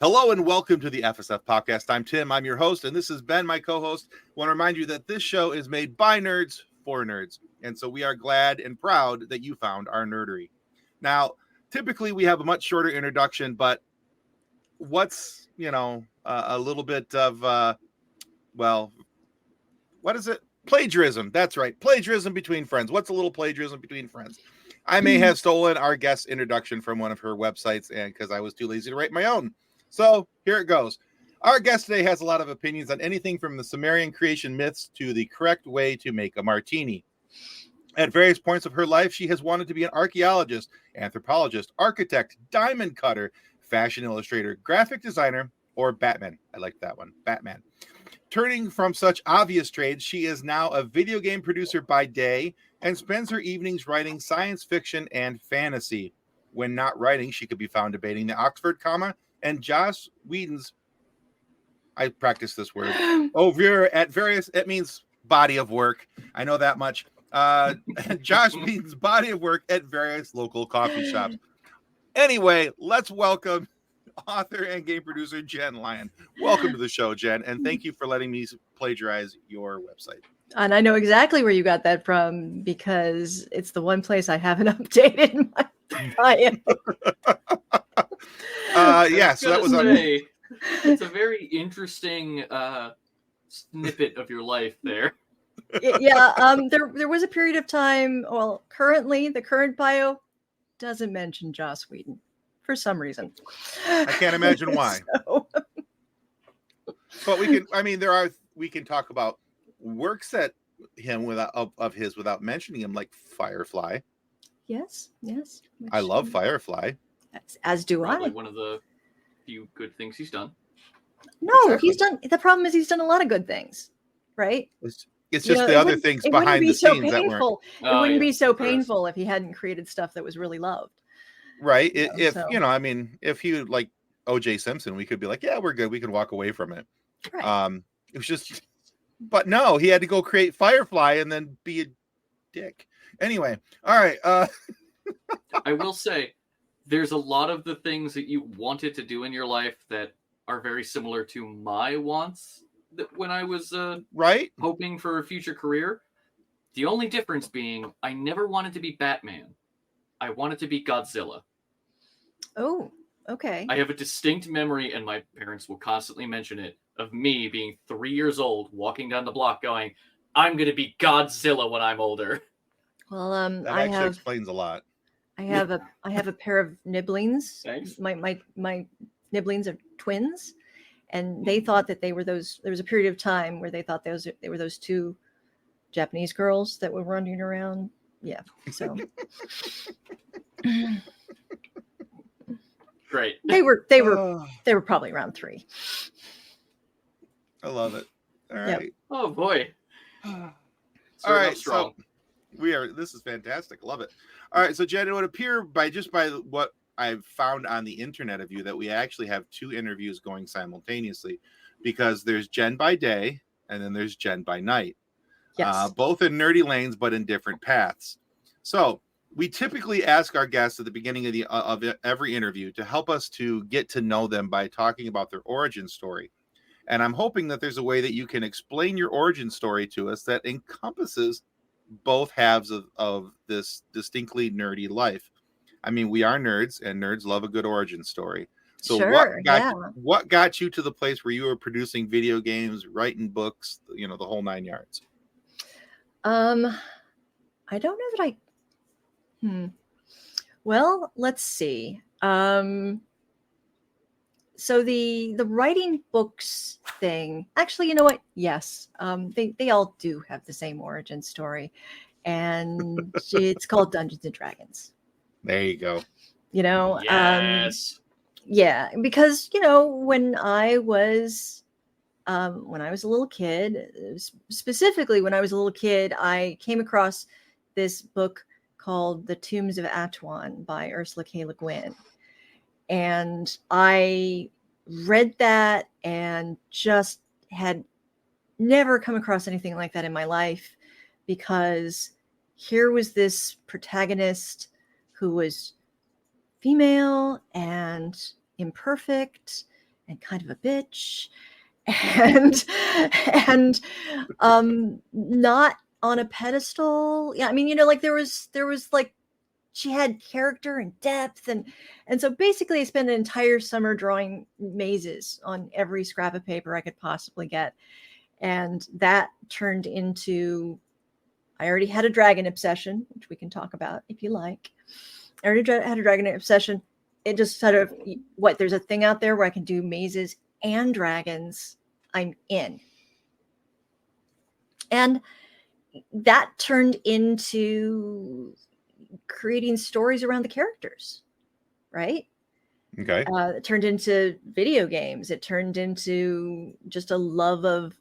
Hello and welcome to the FSF podcast. I'm Tim. I'm your host, and this is Ben, my co-host. I want to remind you that this show is made by nerds for nerds, and so we are glad and proud that you found our nerdery. Now, typically we have a much shorter introduction, but what's a little bit of what is it? Plagiarism. That's right, plagiarism between friends. What's a little plagiarism between friends? I may have stolen our guest's introduction from one of her websites, and because I was too lazy to write my own. So here it goes. Our guest today has a lot of opinions on anything from the Sumerian creation myths to the correct way to make a martini. At various points of her life, she has wanted to be an archaeologist, anthropologist, architect, diamond cutter, fashion illustrator, graphic designer, or Batman. I like that one, Batman. Turning from such obvious trades, she is now a video game producer by day and spends her evenings writing science fiction and fantasy. When not writing, she could be found debating the Oxford comma and Joss Whedon's, I practice this word, at various, it means body of work. I know that much. Joss Whedon's body of work at various local coffee shops. Anyway, let's welcome author and game producer Jenn Lyons. Welcome to the show, Jen, and thank you for letting me plagiarize your website. And I know exactly where you got that from because it's the one place I haven't updated my bio. So that was it's a very interesting snippet of your life there. There was a period of time. Well, currently, the current bio doesn't mention Joss Whedon for some reason. I can't imagine why. But we can talk about works that him without mentioning him, like Firefly. Yes. I love Firefly. As do Probably I. One of the few good things he's done. No, exactly. The problem is he's done a lot of good things, right? It's just the other things behind the scenes that weren't. It wouldn't be so painful if he hadn't created stuff that was really loved. Right. If he like O.J. Simpson, we could be like, yeah, we're good. We could walk away from it. Right. It was just, but no, he had to go create Firefly and then be a dick. Anyway, all right. I will say, there's a lot of the things that you wanted to do in your life that are very similar to my wants when I was hoping for a future career. The only difference being I never wanted to be Batman. I wanted to be Godzilla. Oh, okay. I have a distinct memory, and my parents will constantly mention it, of me being 3 years old, walking down the block going, I'm going to be Godzilla when I'm older. Well, that actually explains a lot. I have a pair of nibblings. Thanks. My nibblings are twins, and they thought that they were those. There was a period of time where they thought they were those two Japanese girls that were running around. Yeah. So great. They were probably around 3. I love it. All right. Yep. Oh boy. All right. So this is fantastic. Love it. All right. So Jen, it would appear by what I've found on the internet of you that we actually have 2 interviews going simultaneously, because there's Jen by day and then there's Jen by night. Yes. Both in nerdy lanes, but in different paths. So we typically ask our guests at the beginning of every interview to help us to get to know them by talking about their origin story. And I'm hoping that there's a way that you can explain your origin story to us that encompasses both halves of this distinctly nerdy life. I mean, we are nerds, and nerds love a good origin story. So what got you to the place where you were producing video games, writing books, the whole 9 yards? I don't know that Well, let's see. So the writing books thing, actually, you know what? Yes. They all do have the same origin story, and it's called Dungeons and Dragons. There you go. Yes. Yeah, because when I was a little kid, specifically when I was a little kid, I came across this book called The Tombs of Atuan by Ursula K. Le Guin. And I read that and just had never come across anything like that in my life, because here was this protagonist who was female and imperfect and kind of a bitch, and not on a pedestal. Yeah, I mean, like there was like, she had character and depth, and so basically I spent an entire summer drawing mazes on every scrap of paper I could possibly get. And that turned into, I already had a dragon obsession, which we can talk about if you like. I already had a dragon obsession. It just sort of, there's a thing out there where I can do mazes and dragons. I'm in. And that turned into creating stories around the characters, right? Okay. It turned into video games. It turned into just a love of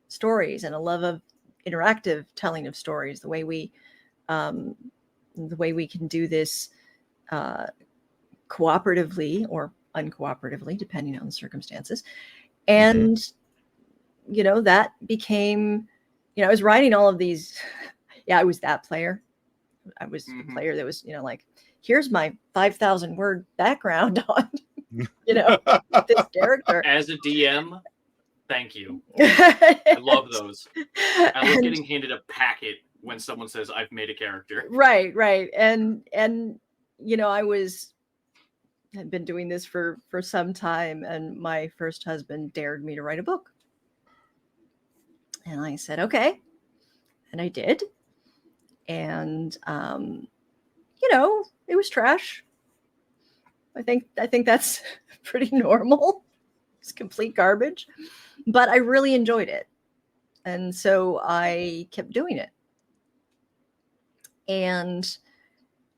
stories and a love of interactive telling of stories. The way we can do this cooperatively or uncooperatively, depending on the circumstances. And that became, I was writing all of these. Yeah, I was that player. I was the player that was, like, here's my 5,000 word background on, this character. As a DM, thank you. I love those. I love getting handed a packet when someone says, I've made a character. Right. And had been doing this for some time, and my first husband dared me to write a book. And I said, okay. And I did. And, it was trash. I think that's pretty normal. It's complete garbage, but I really enjoyed it. And so I kept doing it. And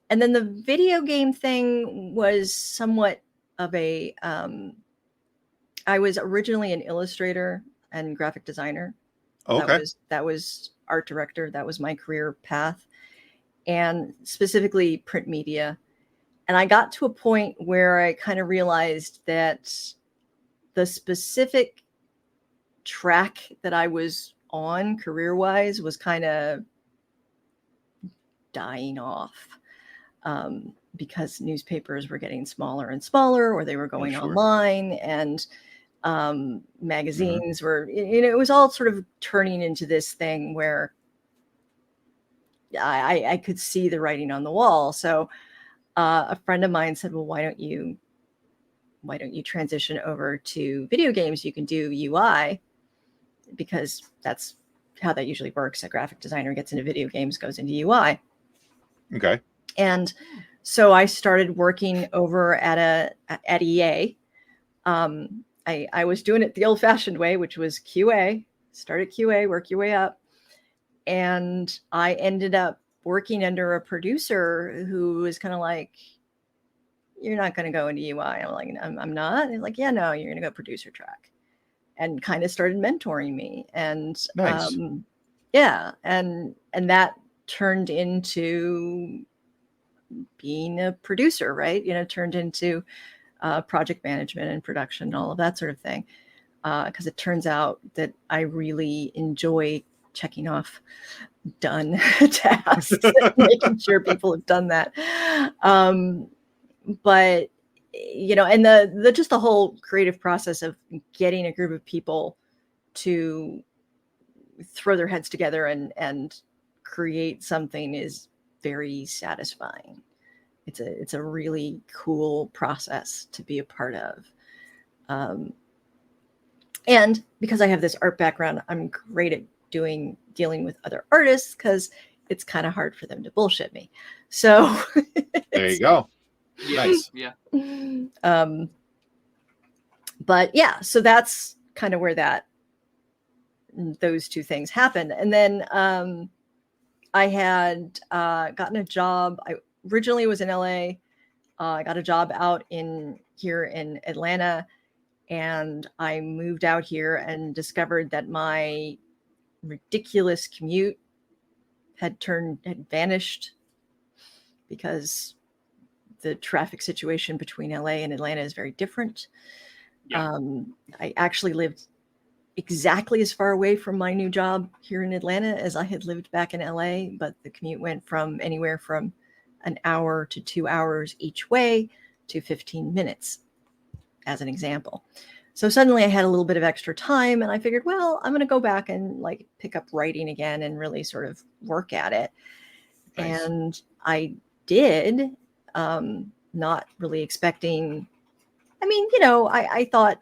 then the video game thing was somewhat of a, I was originally an illustrator and graphic designer. Okay. That was art director. That was my career path, and specifically print media. And I got to a point where I kind of realized that the specific track that I was on career-wise was kind of dying off, because newspapers were getting smaller and smaller, or they were going online, and magazines were, it was all sort of turning into this thing where I could see the writing on the wall. So a friend of mine said, well, why don't you transition over to video games? You can do UI, because that's how that usually works. A graphic designer gets into video games, goes into UI. Okay. And so I started working over at EA. I was doing it the old fashioned way, which was QA. Start at QA, work your way up. And I ended up working under a producer who was kind of like, you're not going to go into UI. I'm like, I'm not. He's like, yeah, no, you're going to go producer track. And kind of started mentoring me. And nice. And that turned into being a producer, right? Turned into project management and production and all of that sort of thing. Because it turns out that I really enjoy checking off done tasks and making sure people have done that. But, and the just the whole creative process of getting a group of people to throw their heads together and create something is very satisfying. It's a really cool process to be a part of. And because I have this art background, I'm great at dealing with other artists, because it's kind of hard for them to bullshit me. So there you go. Nice. Yeah. But yeah, so that's kind of where those two things happened. And then I had gotten a job. I originally was in LA. I got a job out here in Atlanta, and I moved out here and discovered that my ridiculous commute had vanished, because the traffic situation between LA and Atlanta is very different. Yeah. I actually lived exactly as far away from my new job here in Atlanta as I had lived back in LA, but the commute went from anywhere from an hour to 2 hours each way to 15 minutes, as an example. So suddenly I had a little bit of extra time, and I figured, well, I'm going to go back and like pick up writing again and really sort of work at it. Nice. And I did, not really expecting. I mean, you know, I thought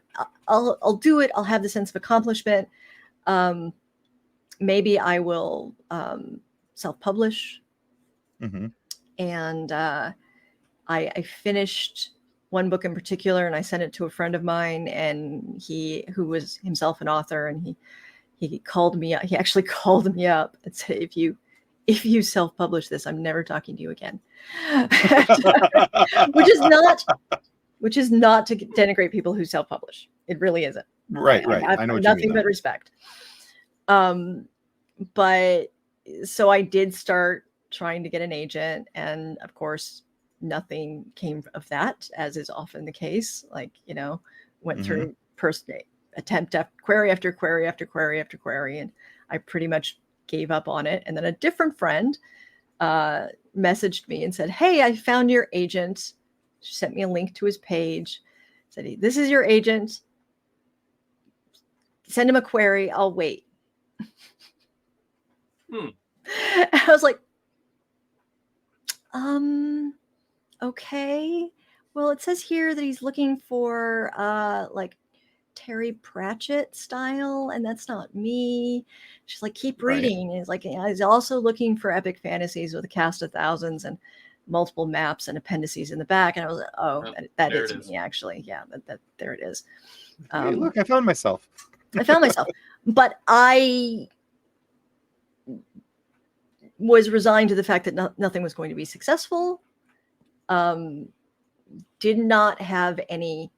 I'll do it. I'll have the sense of accomplishment. Maybe I will self-publish. Mm-hmm. And I finished one book in particular, and I sent it to a friend of mine, and who was himself an author, and he called me up. He actually called me up and said, if you self-publish this, I'm never talking to you again. which is not to denigrate people who self-publish. It really isn't. Right. I know nothing but respect. But so I did start trying to get an agent, and of course nothing came of that, as is often the case. Like, you know, went through attempt after query after query after query after query, and I pretty much gave up on it. And then a different friend messaged me and said, hey, I found your agent. She sent me a link to his page, said, this is your agent, send him a query, I'll wait. I was like, okay. Well, it says here that he's looking for like Terry Pratchett style, and that's not me. She's like, keep reading. Right. He's like, he's also looking for epic fantasies with a cast of thousands and multiple maps and appendices in the back. And I was like, oh, that is me, actually. Yeah, that there it is. Hey, look, I found myself. But I was resigned to the fact that nothing was going to be successful. Did not have any,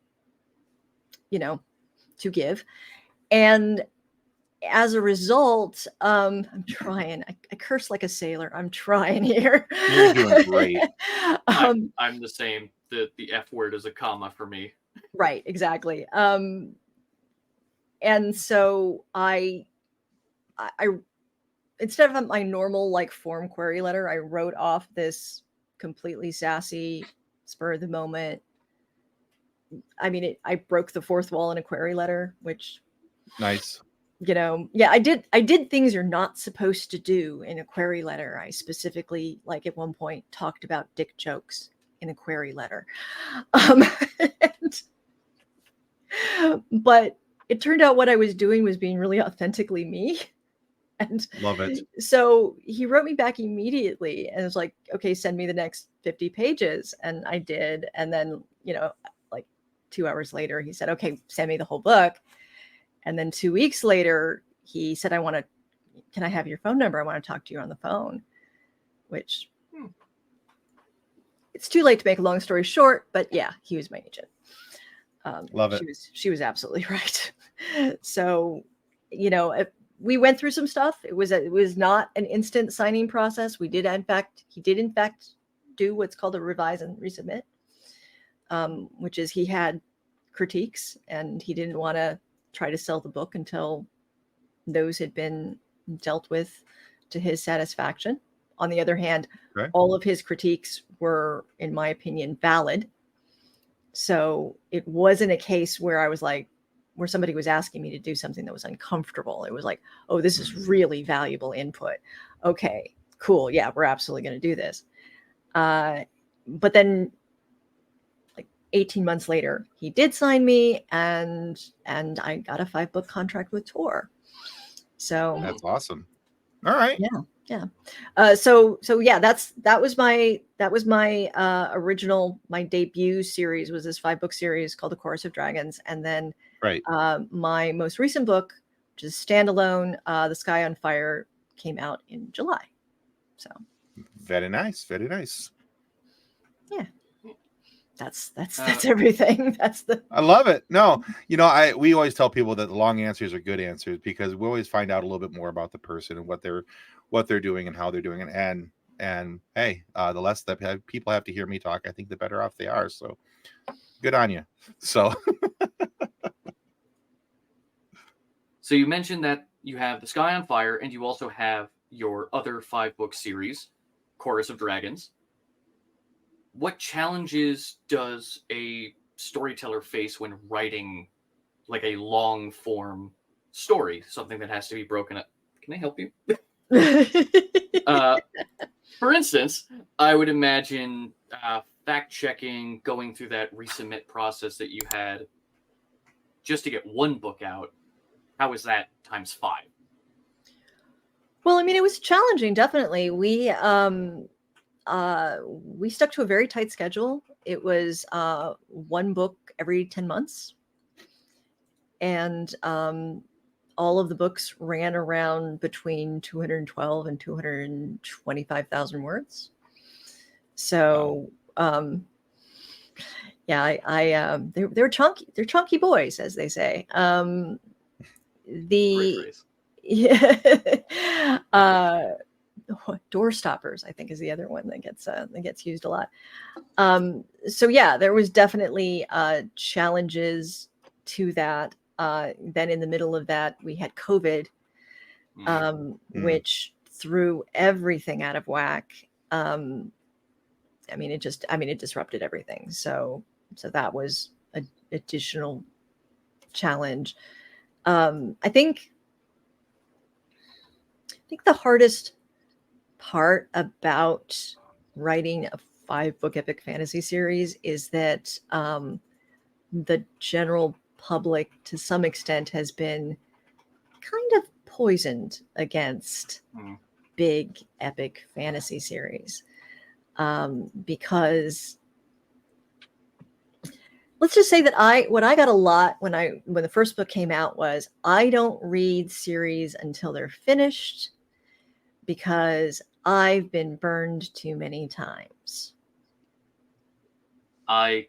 you know, to give. And as a result, I'm trying. I curse like a sailor. I'm trying here. You're doing great. I'm the same. The F word is a comma for me. Right, exactly. And so I instead of my normal like form query letter, I wrote off this completely sassy, spur of the moment. I mean, I broke the fourth wall in a query letter, which nice. You know, yeah, I did things you're not supposed to do in a query letter. I specifically, like at one point, talked about dick jokes in a query letter. But it turned out what I was doing was being really authentically me. And love it. So he wrote me back immediately and was like, okay, send me the next 50 pages. And I did. And then, you know, like 2 hours later, he said, okay, send me the whole book. And then 2 weeks later, he said, can I have your phone number? I want to talk to you on the phone, which it's too late to make a long story short, but yeah, he was my agent. Love it. She was absolutely right. So, you know, we went through some stuff. It was not an instant signing process. He did in fact do what's called a revise and resubmit, which is he had critiques and he didn't want to try to sell the book until those had been dealt with to his satisfaction. On the other hand, all of his critiques were, in my opinion, valid. So it wasn't a case where I was like, where somebody was asking me to do something that was uncomfortable. It was like, oh, this is really valuable input. Okay, cool. Yeah, we're absolutely going to do this. But then 18 months later, he did sign me, and I got a 5-book contract with Tor. So that's awesome. All right. Yeah. So yeah, that was my original, my debut series was this 5-book series called The Chorus of Dragons, and then my most recent book, which is standalone, The Sky on Fire, came out in July. So very nice. Yeah. That's everything. I love it. No, you know, we always tell people that the long answers are good answers because we always find out a little bit more about the person and what they're doing and how they're doing it. And hey, the less that people have to hear me talk, I think the better off they are. So good on you. So you mentioned that you have The Sky on Fire and you also have your other 5-book series, Chorus of Dragons. What challenges does a storyteller face when writing like a long form story, something that has to be broken up. Can I help you? For instance, I would imagine fact checking, going through that resubmit process that you had just to get one book out. How is that times 5? Well, I mean, it was challenging, definitely. We stuck to a very tight schedule. It was one book every 10 months. And all of the books ran around between 212 and 225,000 words. So, Wow. they're chunky. They're chunky boys, as they say. Great phrase. Door stoppers, I think, is the other one that gets used a lot. So yeah, there was definitely challenges to that. Then in the middle of that, we had COVID, which threw everything out of whack. It disrupted everything. So that was an additional challenge. I think the hardest part about writing a 5-book epic fantasy series is that the general public, to some extent, has been kind of poisoned against big epic fantasy series, because let's just say that what I got a lot when the first book came out was, I don't read series until they're finished because I've been burned too many times. I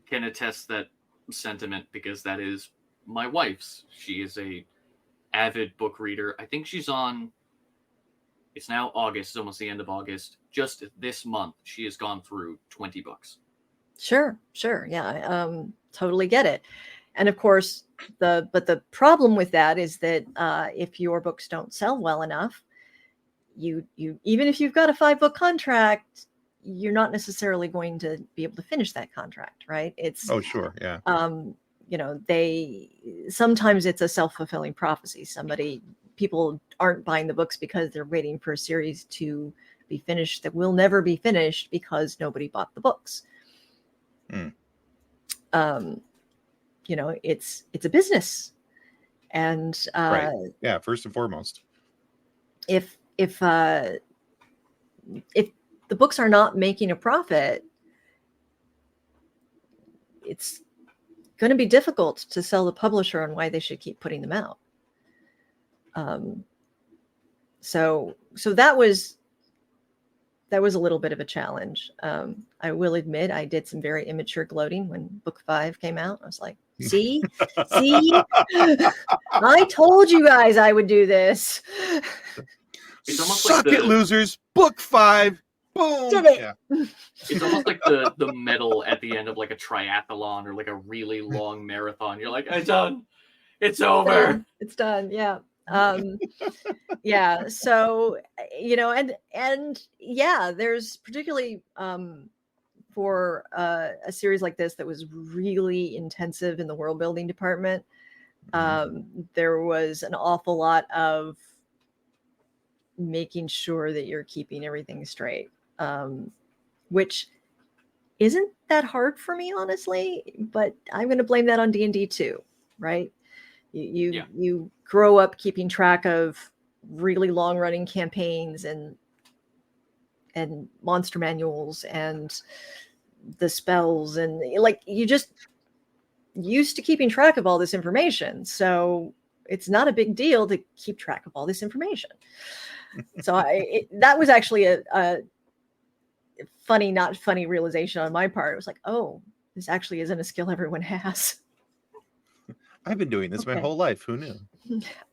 can attest that sentiment because that is my wife's. She is a avid book reader. I think she's on, it's now August, it's almost the end of August. Just this month, she has gone through 20 books. Sure. Yeah, I totally get it. And of course, the problem with that is that if your books don't sell well enough, you even if you've got a 5-book contract, you're not necessarily going to be able to finish that contract, right? It's sure, yeah. Sometimes it's a self-fulfilling prophecy. People aren't buying the books because they're waiting for a series to be finished that will never be finished because nobody bought the books. It's a business, and right. Yeah, first and foremost, if the books are not making a profit, it's going to be difficult to sell the publisher on why they should keep putting them out. So that was a little bit of a challenge. I will admit I did some very immature gloating when book 5 came out. I was like, see, I told you guys I would do this. It's almost Suck it, losers. Book 5. Boom. Did it. Yeah. It's almost like the medal at the end of like a triathlon or like a really long marathon. You're like, I'm done. It's over. It's done. Yeah. Yeah. So, and yeah, there's particularly for a series like this that was really intensive in the world building department. There was an awful lot of making sure that you're keeping everything straight, which isn't that hard for me, honestly, but I'm going to blame that on D&D too, right? You grow up keeping track of really long running campaigns and monster manuals and the spells, and like you just used to keeping track of all this information. So it's not a big deal to keep track of all this information. So that was actually a funny, not funny realization on my part. It was like, oh, this actually isn't a skill everyone has. I've been doing this my whole life. Who knew?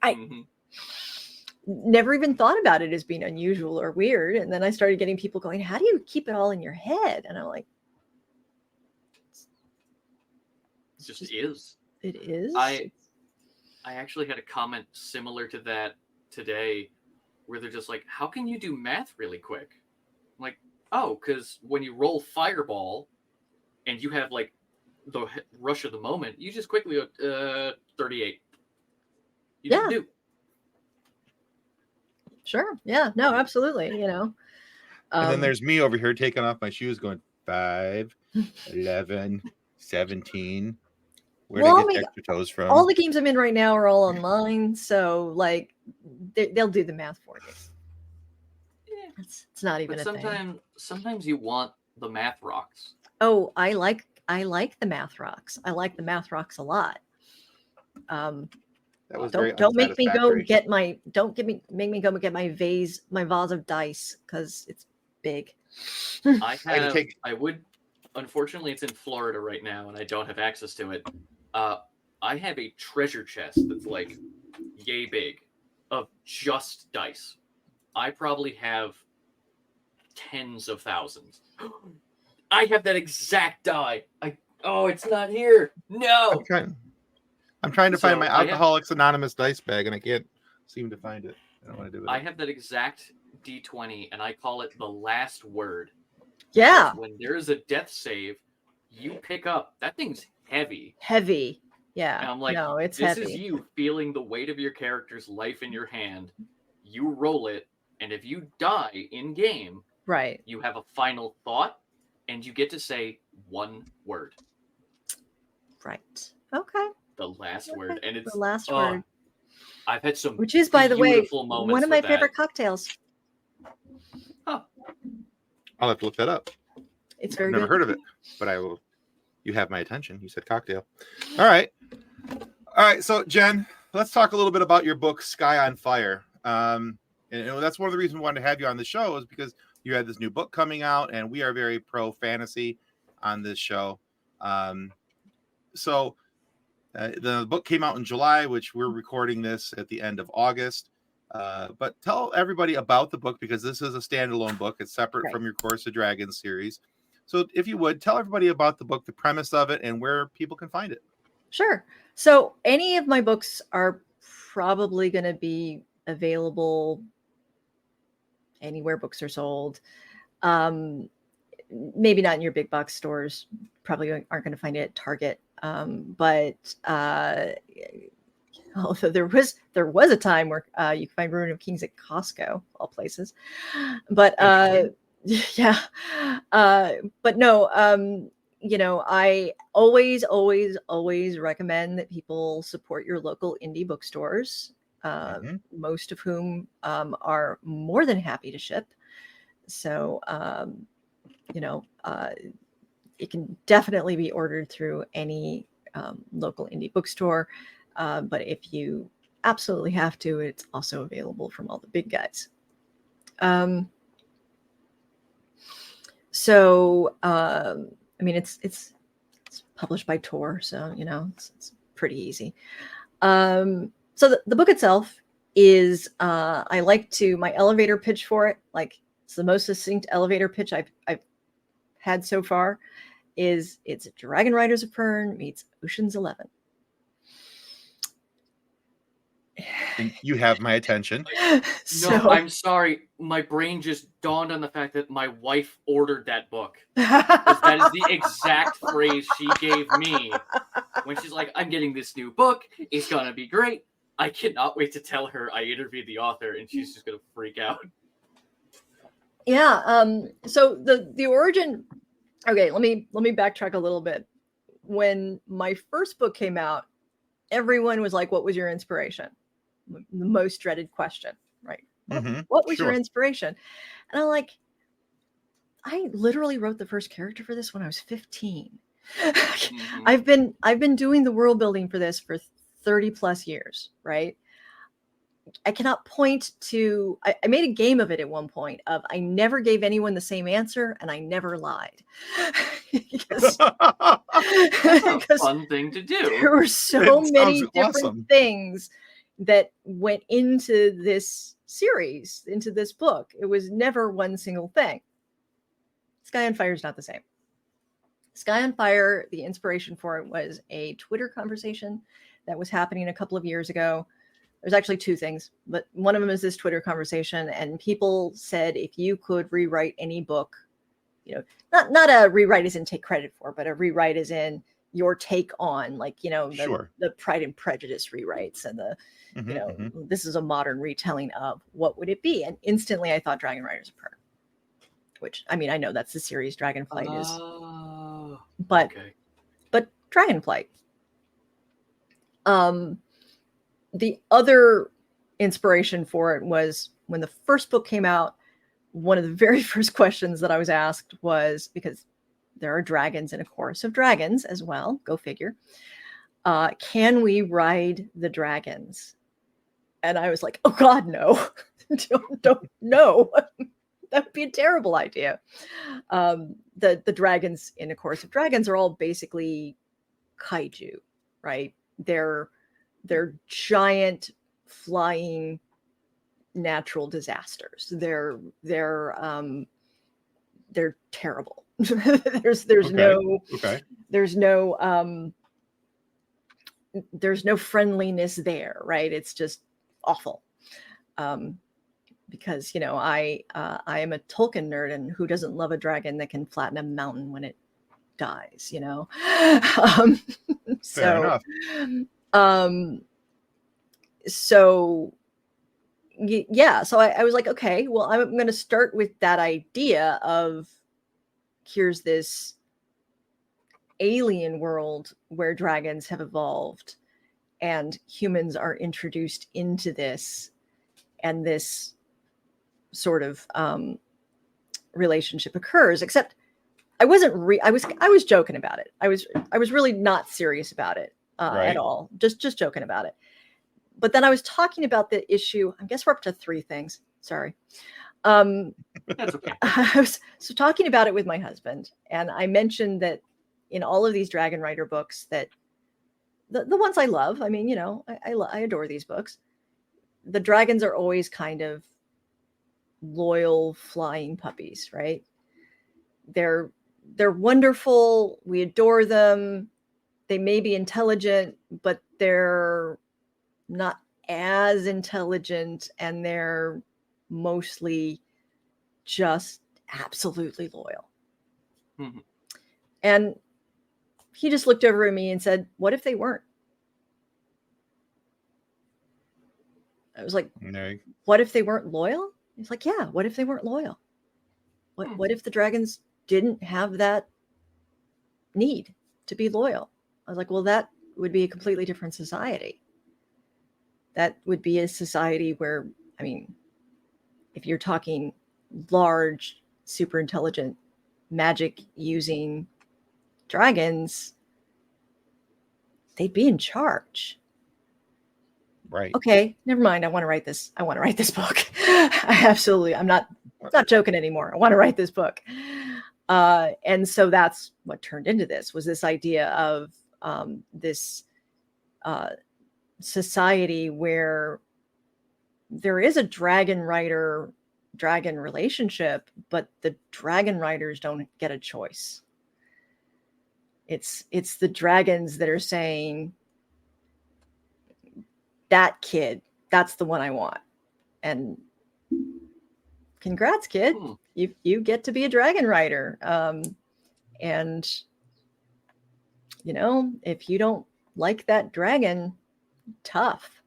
I never even thought about it as being unusual or weird. And then I started getting people going, how do you keep it all in your head? And I'm like, it just is. It is. I actually had a comment similar to that today where they're just like, how can you do math really quick? I'm like, oh, because when you roll Fireball and you have like the rush of the moment, you just quickly go 38. You Yeah. do. Sure. Yeah. No, absolutely. And then there's me over here taking off my shoes going 5, 11, 17. Where did I get the extra toes from? All the games I'm in right now are all online. So like they'll do the math for you. Yeah. It's not even a thing. Sometimes you want the math rocks. Oh, I like the math rocks. I like the math rocks a lot. That was don't make me go get my make me go get my vase of dice because it's big. I would, unfortunately it's in Florida right now and I don't have access to it. I have a treasure chest that's like yay big of just dice. I probably have tens of thousands. I have that exact die. It's not here. No. I'm trying to find my Alcoholics Anonymous dice bag, and I can't seem to find it. I don't want to do it. I have that exact D20, and I call it the last word. Yeah. Because when there is a death save, you pick up. That thing's heavy. Heavy. Yeah. And I'm like, no, it's this heavy. Is you feeling the weight of your character's life in your hand. You roll it, and if you die in game, right, you have a final thought, and you get to say one word. Right. Okay. The last word, and it's the last word. I've had some, which is, by the way, one of my favorite that. Cocktails. Huh. I'll have to look that up. It's very I've never good. heard of it, but I will. You have my attention. You said cocktail. All right. So Jen, let's talk a little bit about your book, Sky on Fire. And that's one of the reasons we wanted to have you on the show is because you had this new book coming out, and we are very pro fantasy on this show. The book came out in July, which we're recording this at the end of August. But tell everybody about the book, because this is a standalone book. It's separate from your Course of Dragons series. So if you would, tell everybody about the book, the premise of it, and where people can find it. Sure. So any of my books are probably going to be available anywhere books are sold. Maybe not in your big box stores. Probably aren't going to find it at Target. But although there was a time where you could find Ruin of Kings at Costco, all places. But yeah. But no, I always recommend that people support your local indie bookstores, most of whom are more than happy to ship. So, it can definitely be ordered through any local indie bookstore. But if you absolutely have to, it's also available from all the big guys. It's published by Tor, so it's pretty easy. So the book itself is my elevator pitch for it, like it's the most succinct elevator pitch I've had so far, is it's Dragon Riders of Pern meets Ocean's 11. And you have my attention. No, I'm sorry. My brain just dawned on the fact that my wife ordered that book. That is the exact phrase she gave me when she's like, I'm getting this new book. It's going to be great. I cannot wait to tell her I interviewed the author, and she's just going to freak out. Yeah. So the origin. Okay, let me backtrack a little bit. When my first book came out, everyone was like, "What was your inspiration?" The most dreaded question, right? Mm-hmm. What was your inspiration? And I'm like, I literally wrote the first character for this when I was 15. Mm-hmm. I've been doing the world building for this for 30 plus years, right? I cannot point to, I made a game of it at one point of I never gave anyone the same answer and I never lied. That's a fun thing to do. There were so many different things that went into this series, into this book. It was never one single thing. Sky on Fire is not the same. Sky on Fire, the inspiration for it was a Twitter conversation that was happening a couple of years ago. There's actually two things, but one of them is this Twitter conversation, and people said if you could rewrite any book, not a rewrite as in take credit for, but a rewrite as in your take on, like, Sure. the Pride and Prejudice rewrites and the, this is a modern retelling of, what would it be? And instantly I thought Dragon Riders of Pern, which, I mean, I know that's the series Dragonflight is, but Dragonflight. The other inspiration for it was when the first book came out, one of the very first questions that I was asked was, because there are dragons in A Chorus of Dragons as well, go figure, can we ride the dragons? And I was like, oh God, no. don't no. That would be a terrible idea. The dragons in A Chorus of Dragons are all basically kaiju, right? They're giant flying natural disasters. They're terrible. there's no friendliness there, right? It's just awful. Because I am a Tolkien nerd, and who doesn't love a dragon that can flatten a mountain when it dies, Fair enough. So yeah, so I was like, okay, well, I'm going to start with that idea of, here's this alien world where dragons have evolved and humans are introduced into this, and this sort of relationship occurs. Except I wasn't I was joking about it. I was really not serious about it at all. Just joking about it. But then I was talking about the issue. I guess we're up to 3 things. Sorry. That's okay. I was talking about it with my husband, and I mentioned that in all of these Dragon Rider books, that the ones I love, I mean, I adore these books. The dragons are always kind of loyal flying puppies, right? They're wonderful. We adore them. They may be intelligent, but they're not as intelligent, and they're mostly just absolutely loyal. Mm-hmm. And he just looked over at me and said, what if they weren't? I was like, no. What if they weren't loyal? He's like, yeah, what if they weren't loyal? What if the dragons didn't have that need to be loyal? I was like, well, that would be a completely different society. That would be a society where, I mean, if you're talking large, super intelligent, magic using dragons, they'd be in charge. Right. Okay, never mind. I want to write this book. I'm not joking anymore. I want to write this book. And so that's what turned into this, was this idea of this society where there is a dragon rider dragon relationship, but the dragon riders don't get a choice. It's the dragons that are saying, that kid, that's the one I want. And congrats, kid. You get to be a dragon rider. And if you don't like that dragon, tough,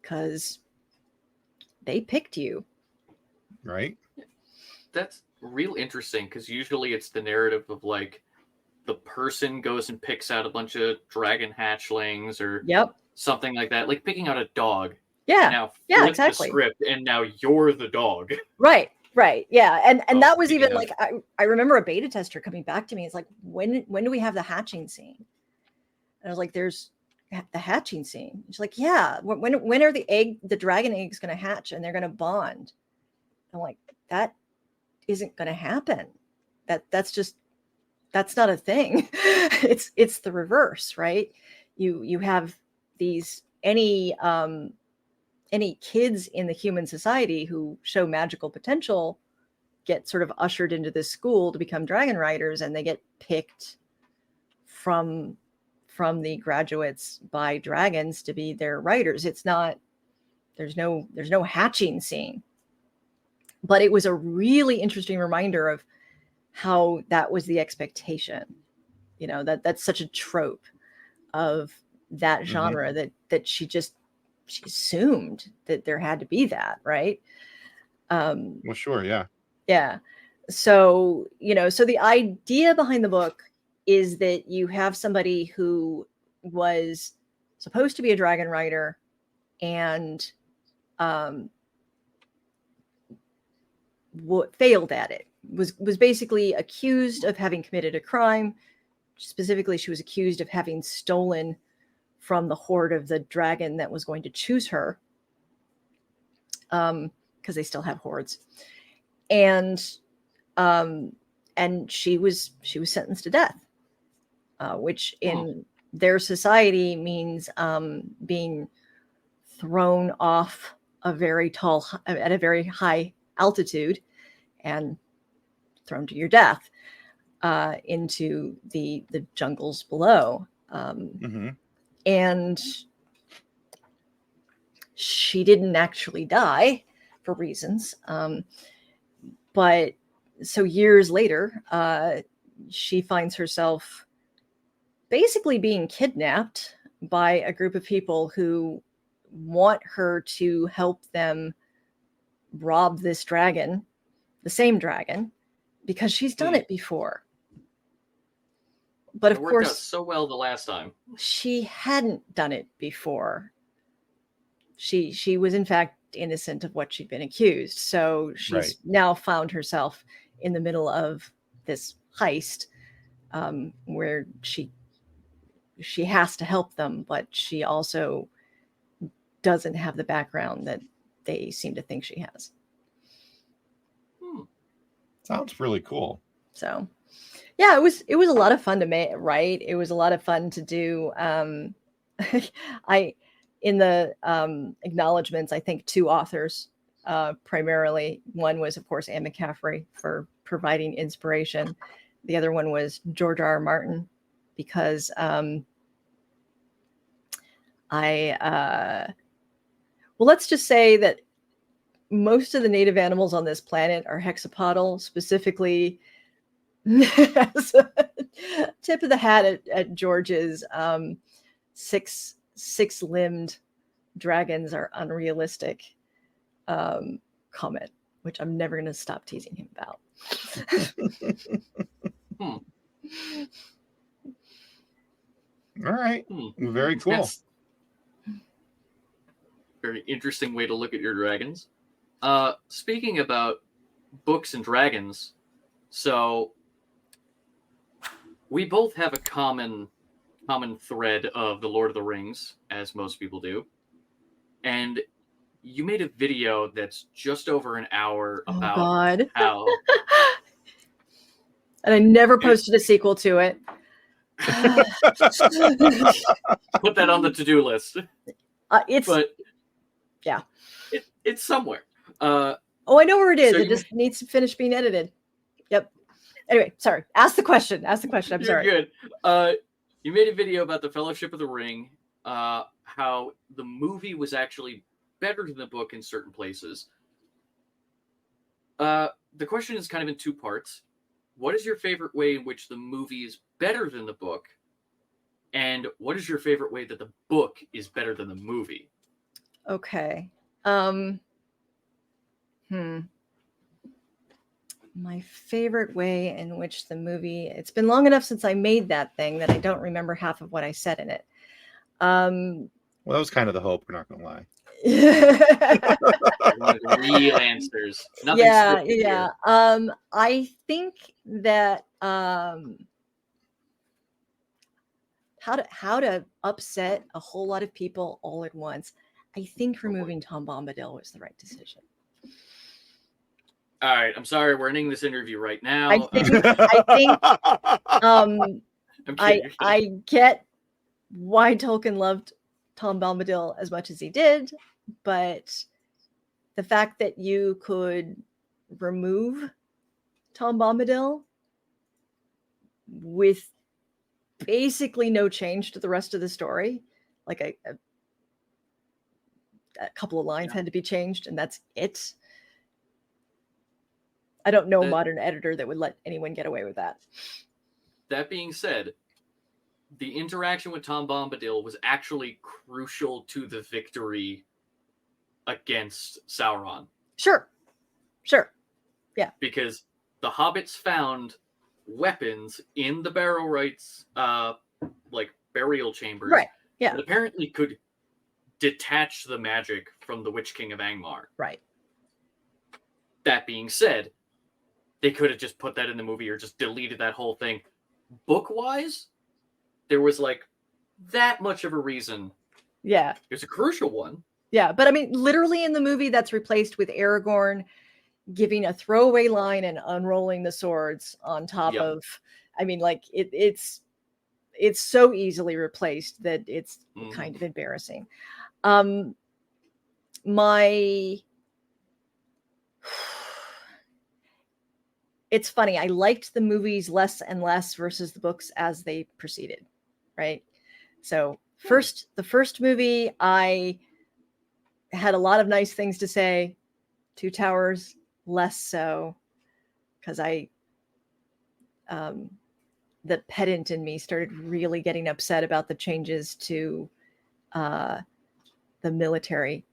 because they picked you. Right. That's real interesting, because usually it's the narrative of like the person goes and picks out a bunch of dragon hatchlings or something like that, like picking out a dog. Yeah. Now exactly. The script, and now you're the dog. Right. Yeah. And that was even like, I remember a beta tester coming back to me. It's like, when do we have the hatching scene? And I was like, there's the hatching scene. She's like, yeah. When are the dragon eggs going to hatch and they're going to bond? I'm like, that isn't going to happen. That's not a thing. It's the reverse, right? You have these any kids in the human society who show magical potential get sort of ushered into this school to become dragon riders, and they get picked from the graduates by dragons to be their riders. It's not, there's no hatching scene. But it was a really interesting reminder of how that was the expectation. That's such a trope of that genre that she assumed that there had to be that, right? Well, sure, yeah. Yeah. So, so the idea behind the book is that you have somebody who was supposed to be a dragon rider and failed at it, was basically accused of having committed a crime. Specifically, she was accused of having stolen from the horde of the dragon that was going to choose her, because they still have hordes. And she was sentenced to death, which in their society means being thrown off at a very high altitude and thrown to your death into the jungles below. And she didn't actually die for reasons. But so years later, she finds herself basically being kidnapped by a group of people who want her to help them rob this dragon, the same dragon, because she's done it before. But of course, it worked out so well the last time. She hadn't done it before. She was in fact innocent of what she'd been accused. So she's now found herself in the middle of this heist, where she has to help them, but she also doesn't have the background that they seem to think she has. Sounds really cool. So yeah, it was a lot of fun to make, right? It was a lot of fun to do. In the acknowledgements, I think 2 authors, primarily. One was, of course, Anne McCaffrey for providing inspiration. The other one was George R.R. Martin, because let's just say that most of the native animals on this planet are hexapodal, specifically as a tip of the hat at George's six-limbed dragons are unrealistic comment, which I'm never going to stop teasing him about. All right. Very cool. That's very interesting way to look at your dragons. Speaking about books and dragons, so we both have a common thread of the Lord of the Rings, as most people do. And you made a video that's just over an hour about how... And I never posted a sequel to it. Put that on the to-do list. It's somewhere. I know where it is. So it just needs to finish being edited. Yep. Anyway, sorry. Ask the question. I'm sorry. You're good. You made a video about the Fellowship of the Ring, how the movie was actually better than the book in certain places. The question is kind of in 2 parts. What is your favorite way in which the movie is better than the book? And what is your favorite way that the book is better than the movie? Okay. My favorite way in which the movie, it's been long enough since I made that thing that I don't remember half of what I said in it. Well, that was kind of the hope, we're not going to lie. Real answers. Nothing yeah. I think that how to upset a whole lot of people all at once. I think removing Tom Bombadil was the right decision. All right, I'm sorry, we're ending this interview right now. I get why Tolkien loved Tom Bombadil as much as he did, but the fact that you could remove Tom Bombadil with basically no change to the rest of the story, like a couple of lines had to be changed, and that's it. I don't know a modern editor that would let anyone get away with that. That being said, the interaction with Tom Bombadil was actually crucial to the victory against Sauron. Sure. Yeah. Because the hobbits found weapons in the barrow rights, like burial chambers, right? Yeah, that apparently could detach the magic from the Witch King of Angmar. Right. That being said, they could have just put that in the movie or just deleted that whole thing. Book-wise, there was like that much of a reason. Yeah. It's a crucial one. Yeah, but I mean, literally in the movie, that's replaced with Aragorn giving a throwaway line and unrolling the swords on top of. I mean, like it's so easily replaced that it's kind of embarrassing. It's funny. I liked the movies less and less versus the books as they proceeded. Right. So the first movie, I had a lot of nice things to say. Two Towers, less so, because the pedant in me started really getting upset about the changes to the military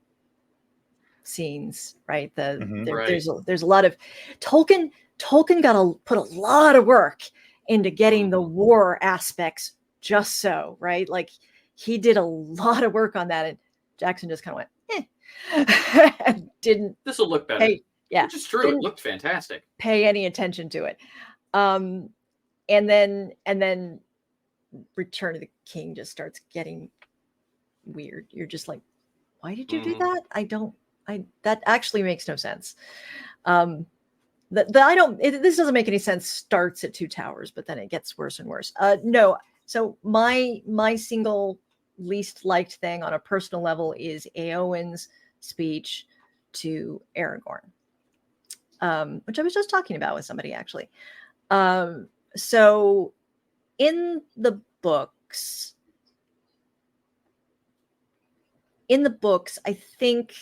scenes, right? There's a lot of Tolkien put a lot of work into getting the war aspects just so, right? Like he did a lot of work on that, and Jackson just kind of went, didn't. This will look better. Yeah, which is true. It looked fantastic. Pay any attention to it. And then Return of the King just starts getting weird. You're just like, why did you do that? That actually makes no sense. This doesn't make any sense. Starts at Two Towers, but then it gets worse and worse. No. So my single least liked thing on a personal level is Eowyn's speech to Aragorn, which I was just talking about with somebody actually. So in the books, I think,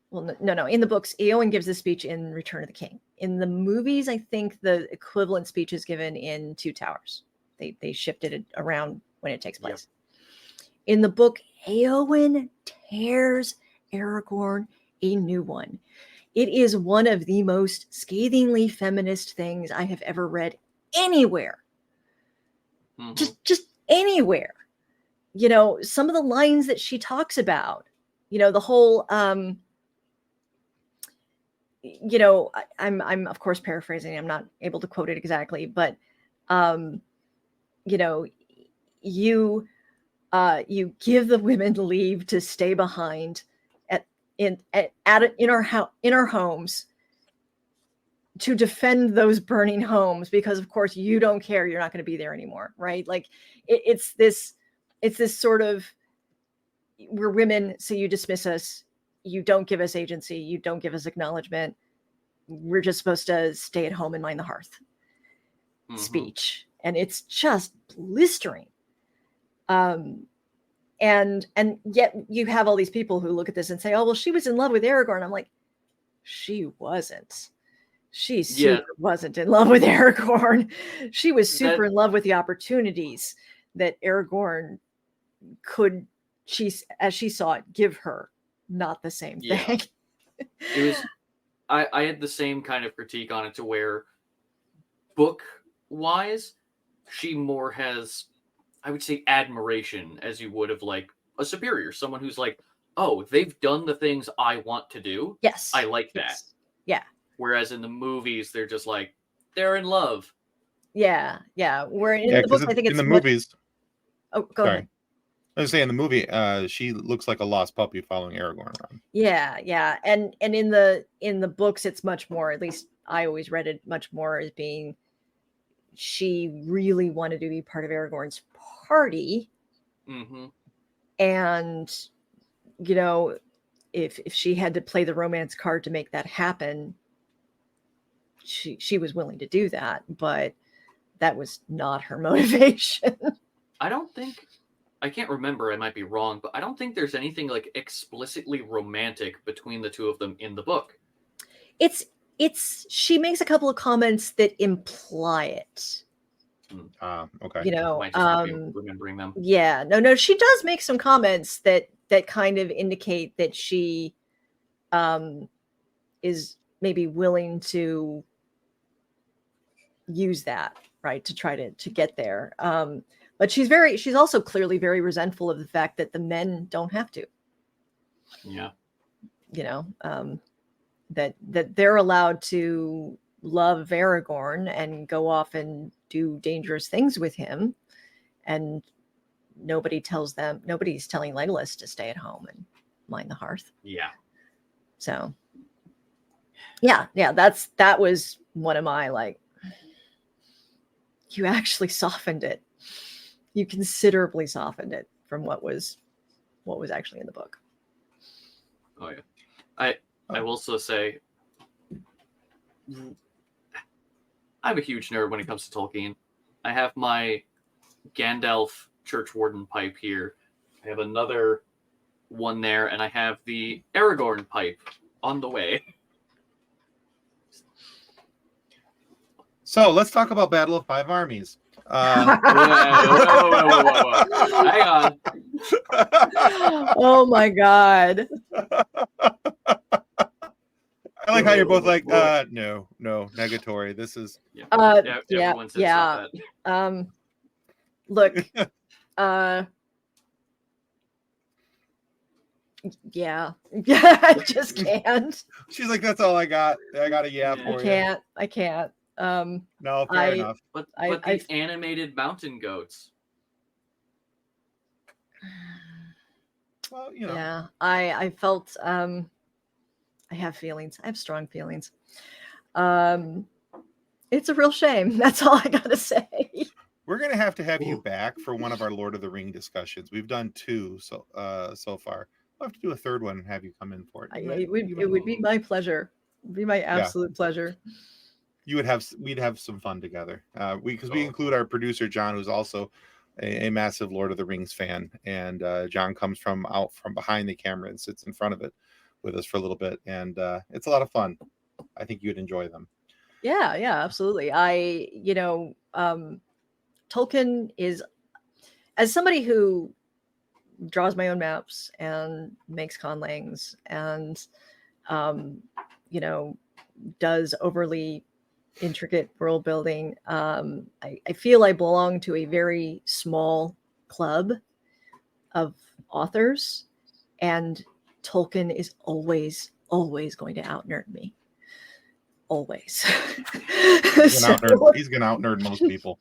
well, no, in the books, Eowyn gives the speech in Return of the King. In the movies, I think the equivalent speech is given in Two Towers. They shifted it around when it takes place. Yep. In the book, Eowyn tears Aragorn a new one. It is one of the most scathingly feminist things I have ever read anywhere. Just anywhere. You know, some of the lines that she talks about, you know, the whole, you know, I'm of course paraphrasing. I'm not able to quote it exactly, but, you know, you give the women leave to stay behind in our homes to defend those burning homes, because of course you don't care, you're not going to be there anymore, right? Like it's this sort of, we're women, so you dismiss us, you don't give us agency, you don't give us acknowledgement, we're just supposed to stay at home and mind the hearth speech. And it's just blistering. And yet you have all these people who look at this and say, oh, well, she was in love with Aragorn. I'm like, she wasn't. She wasn't in love with Aragorn. She was super in love with the opportunities that Aragorn could, as she saw it, give her. Not the same thing. It was. I had the same kind of critique on it, to where book-wise, she more has, I would say, admiration, as you would of like a superior, someone who's like, oh, they've done the things I want to do. Yes. I like that. Yes. Yeah. Whereas in the movies, they're just like, they're in love. Yeah. Yeah. Where in the book, I think it's in the movies. Oh, go ahead. I was saying, in the movie, she looks like a lost puppy following Aragorn around. Yeah, yeah, and in the books, it's much more. At least I always read it much more as being, she really wanted to be part of Aragorn's party, and you know, if she had to play the romance card to make that happen, she was willing to do that, but that was not her motivation. I can't remember, I might be wrong, but I don't think there's anything like explicitly romantic between the two of them in the book. She makes a couple of comments that imply it. Okay. You know, Might just not be remembering them. Yeah, no, she does make some comments that kind of indicate that she is maybe willing to use that, right, to try to get there. But she's also clearly very resentful of the fact that the men don't have to. Yeah. You know, that they're allowed to love Aragorn and go off and do dangerous things with him, and nobody's telling Legolas to stay at home and mind the hearth. Yeah. So yeah, that was one of my, like, you actually softened it. You considerably softened it from what was actually in the book. Oh yeah. I will also say I'm a huge nerd when it comes to Tolkien. I have my Gandalf Church Warden pipe here. I have another one there, and I have the Aragorn pipe on the way. So let's talk about Battle of Five Armies. Whoa. Hang on. Oh my God. I like how you're both like, no, negatory. This is everyone says stop that. Look, yeah, I just can't. She's like, that's all I got. I got a for you. I can't. No, fair enough. But these animated mountain goats. Well, you know. Yeah, I felt I have feelings. I have strong feelings. It's a real shame. That's all I gotta say. We're gonna have to have you back for one of our Lord of the Ring discussions. We've done 2 so far. We'll have to do a third one and have you come in for it. It would be my pleasure. It would be my absolute pleasure. We'd have some fun together. We include our producer John, who's also a massive Lord of the Rings fan, and John comes from behind the camera and sits in front of it with us for a little bit, and it's a lot of fun. I think you'd enjoy them. Yeah, absolutely. Tolkien is, as somebody who draws my own maps and makes conlangs and does overly intricate world building, I feel I belong to a very small club of authors, and Tolkien is always going to out-nerd me. Always. He's gonna out-nerd most people.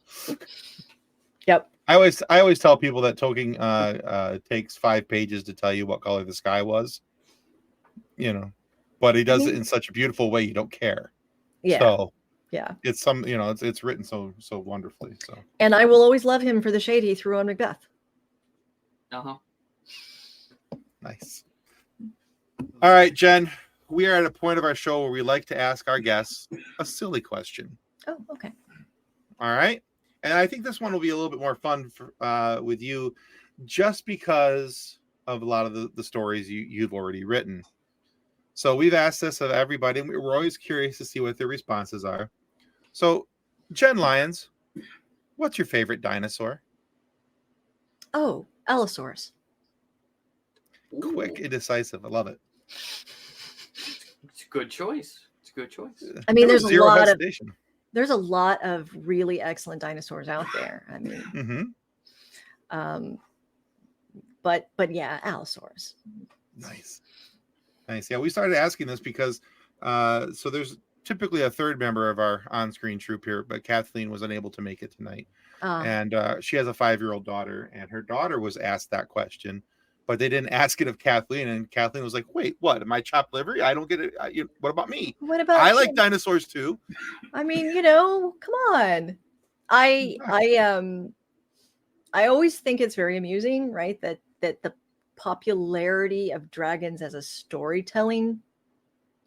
Yep. I always tell people that Tolkien takes 5 pages to tell you what color the sky was, but he does it in such a beautiful way you don't care. Yeah. So yeah, it's it's written so wonderfully. So, and I will always love him for the shade he threw on Macbeth. Nice. All right, Jen, we are at a point of our show where we like to ask our guests a silly question. Oh, okay. All right. And I think this one will be a little bit more fun with you, just because of a lot of the stories you've already written. So we've asked this of everybody, and we're always curious to see what their responses are. So, Jenn Lyons, what's your favorite dinosaur? Oh, Allosaurus. Quick and decisive. I love it. It's a good choice. I mean, there's a a lot of really excellent dinosaurs out there. I mean, but yeah, Allosaurus. Nice. Yeah, we started asking this because so there's typically a third member of our on-screen troupe here, but Kathleen was unable to make it tonight. And she has a 5-year-old daughter, and her daughter was asked that question, but they didn't ask it of Kathleen, and Kathleen was like, wait, what? Am I chopped liver? I don't get it. What about me? What about I like dinosaurs too. I mean, come on. I always think it's very amusing, right? That the popularity of dragons as a storytelling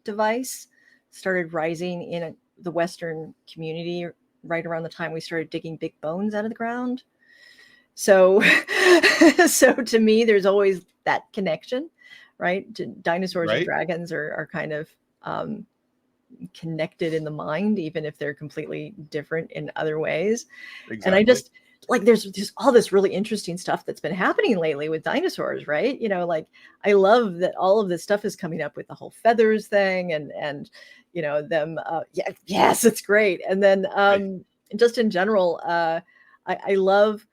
device started rising in the Western community right around the time we started digging big bones out of the ground. So to me, there's always that connection, right? Dinosaurs and dragons are kind of, connected in the mind, even if they're completely different in other ways. Exactly. And I just like, there's just all this really interesting stuff that's been happening lately with dinosaurs, right? Like I love that all of this stuff is coming up with the whole feathers thing and them. Yes, it's great. And then just in general, I love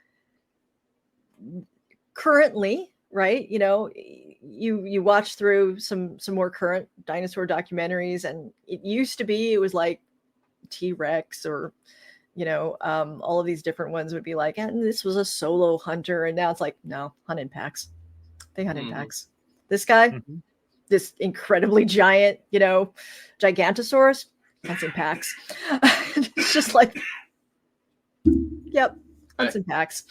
currently, right? You watch through some more current dinosaur documentaries, and it was like T-Rex or all of these different ones would be like, and this was a solo hunter, and now it's like, no, hunt in packs. They hunt in packs. This guy, this incredibly giant, Gigantosaurus, hunts in packs. It's just like, yep, hunts in packs.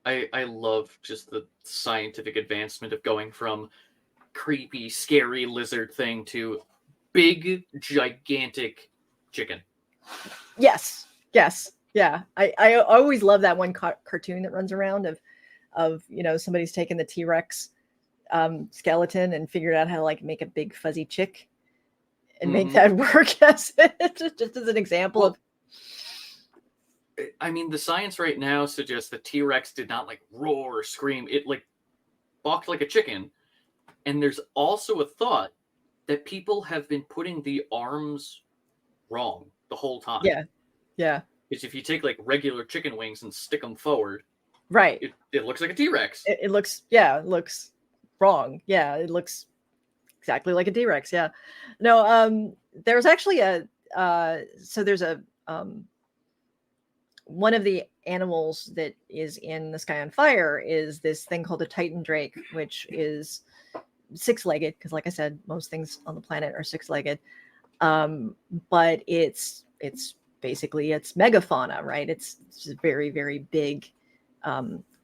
I love just the scientific advancement of going from creepy, scary lizard thing to big, gigantic chicken. Yes. Yeah. I always love that one cartoon that runs around of somebody's taken the T-Rex skeleton and figured out how to like make a big fuzzy chick and make that work just as an example of. I mean, the science right now suggests that T-Rex did not like roar or scream. It like balked like a chicken. And there's also a thought that people have been putting the arms wrong the whole time. Yeah. Because if you take like regular chicken wings and stick them forward, right, it looks like a T-Rex. It looks wrong. Yeah, it looks exactly like a T-Rex. Yeah. No, there's actually there's a one of the animals that is in The Sky on Fire is this thing called a Titan drake, which is six-legged, because like I said, most things on the planet are six-legged. But it's basically it's megafauna, right? It's a very, very big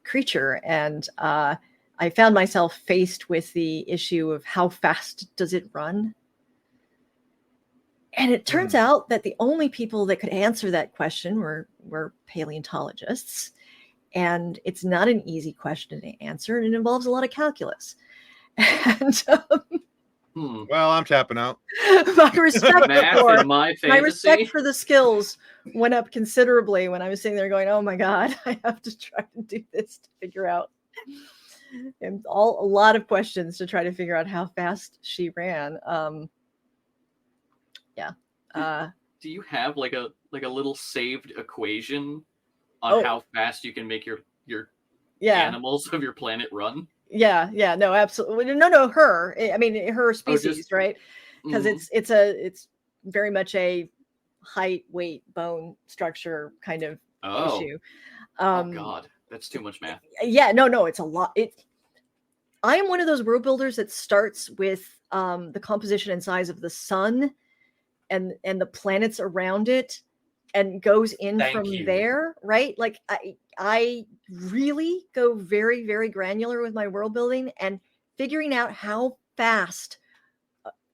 creature. And I found myself faced with the issue of how fast does it run? And it turns out that the only people that could answer that question were paleontologists. And it's not an easy question to answer, and it involves a lot of calculus. And well, I'm tapping out. My respect my respect for the skills went up considerably when I was sitting there going, "Oh my God, I have to try to do this to figure out." And a lot of questions to try to figure out how fast she ran. Do you have like a little saved equation on how fast you can make your animals of your planet run? Yeah, no, absolutely. No, her. I mean, her species, right? Because it's very much a height, weight, bone structure kind of issue. Oh God, that's too much math. Yeah, no, it's a lot. I am one of those world builders that starts with the composition and size of the sun and the planets around it and goes in there, right? Like I really go very, very granular with my world building and figuring out how fast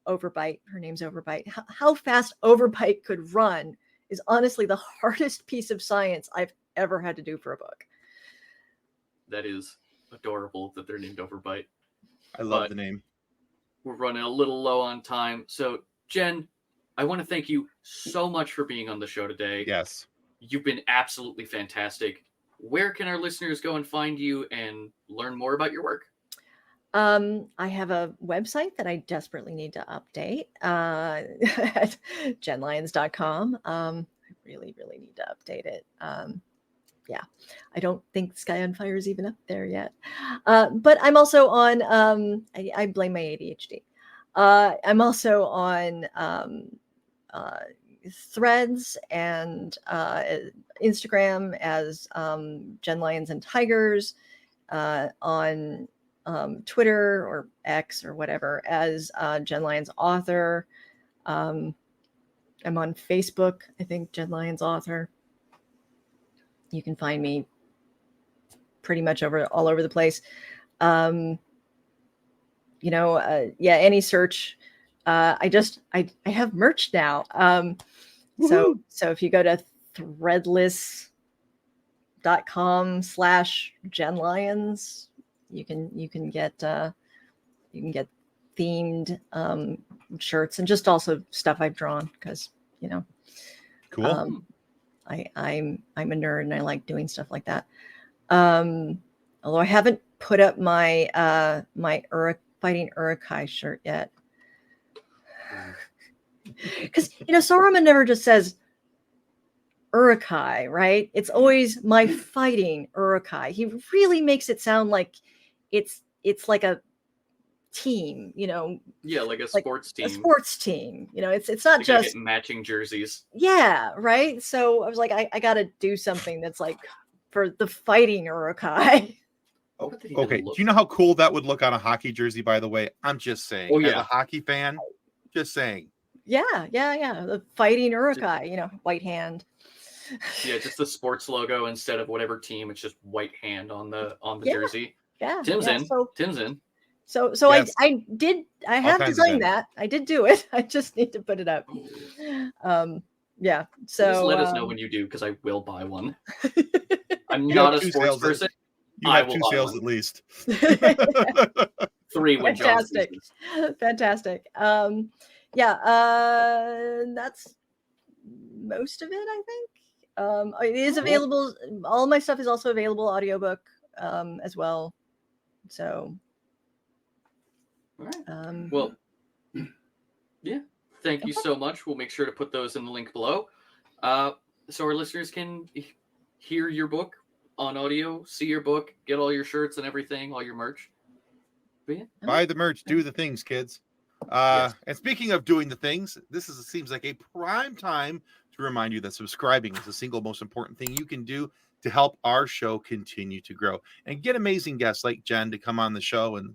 Overbite, her name's Overbite, how fast Overbite could run is honestly the hardest piece of science I've ever had to do for a book. That is adorable that they're named Overbite. I love the name. We're running a little low on time. So, Jen, I want to thank you so much for being on the show today. Yes. You've been absolutely fantastic. Where can our listeners go and find you and learn more about your work? I have a website that I desperately need to update at JennLyons.com. I really, really need to update it. Yeah, I don't think Sky on Fire is even up there yet. But I'm also on, I blame my ADHD. I'm also on Threads and Instagram as Jenn Lyons and Tigers, on Twitter or X or whatever as Jenn Lyons author. I'm on Facebook, I think Jenn Lyons author. You can find me pretty much all over the place. Any search. I have merch now. So if you go to threadless.com/Jenn Lyons, you can get themed shirts and just also stuff I've drawn because, you know, cool. I'm a nerd and I like doing stuff like that. Although I haven't put up my my fighting Uruk-hai shirt yet. Because, you know, Saruman never just says Uruk-hai, right? It's always my fighting Uruk-hai. He really makes it sound like it's like a team, you know. Yeah, like a sports team. A sports team. You know, it's not just matching jerseys. Yeah, right. So I was like, I gotta do something that's like for the fighting Uruk-hai. Oh, okay. Do you know how cool that would look on a hockey jersey, by the way? I'm just saying. Oh, yeah. As a hockey fan, just saying. Yeah. The fighting Uruk-hai, you know, white hand. Yeah, just the sports logo instead of whatever team. It's just white hand on the jersey. Yeah. Tim's in. So yes. I have designed that. I did do it. I just need to put it up. Yeah. So just let us know when you do, because I will buy one. I'm not a sports person. You have 2 sales at least. 3 when Fantastic. Fantastic. Yeah, that's most of it, I think. It is available. All my stuff is also available audiobook as well. So well, yeah, thank you so much. We'll make sure to put those in the link below, so our listeners can hear your book on audio, see your book, get all your shirts and everything, all your merch. Yeah. Buy the merch, do the things, kids. Yes. And speaking of doing the things, seems like a prime time to remind you that subscribing is the single most important thing you can do to help our show continue to grow and get amazing guests like Jenn to come on the show and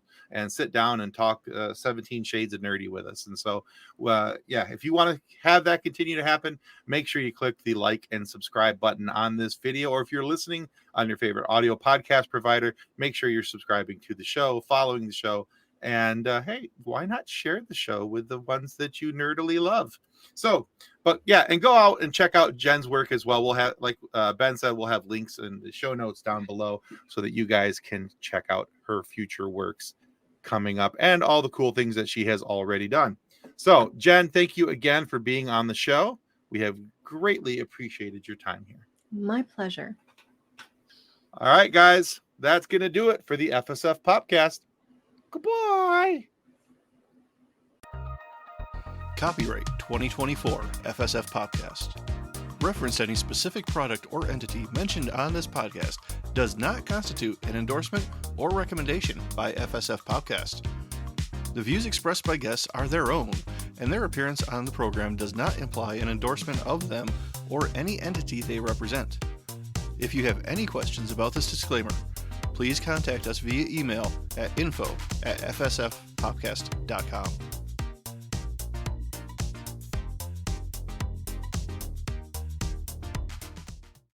sit down and talk 17 shades of nerdy with us. And so, if you want to have that continue to happen, make sure you click the like and subscribe button on this video. Or if you're listening on your favorite audio podcast provider, make sure you're subscribing to the show, following the show. And hey, why not share the show with the ones that you nerdily love? So, but yeah, and go out and check out Jenn's work as well. We'll have, like Ben said, we'll have links in the show notes down below so that you guys can check out her future works coming up and all the cool things that she has already done. So, Jenn, thank you again for being on the show. We have greatly appreciated your time here. My pleasure. All right, guys, that's going to do it for the FSF Popcast. Goodbye. Copyright 2024 FSF Podcast. Reference any specific product or entity mentioned on this podcast does not constitute an endorsement or recommendation by FSF Podcast. The views expressed by guests are their own, and their appearance on the program does not imply an endorsement of them or any entity they represent. If you have any questions about this disclaimer, please contact us via email at info@fsfpopcast.com.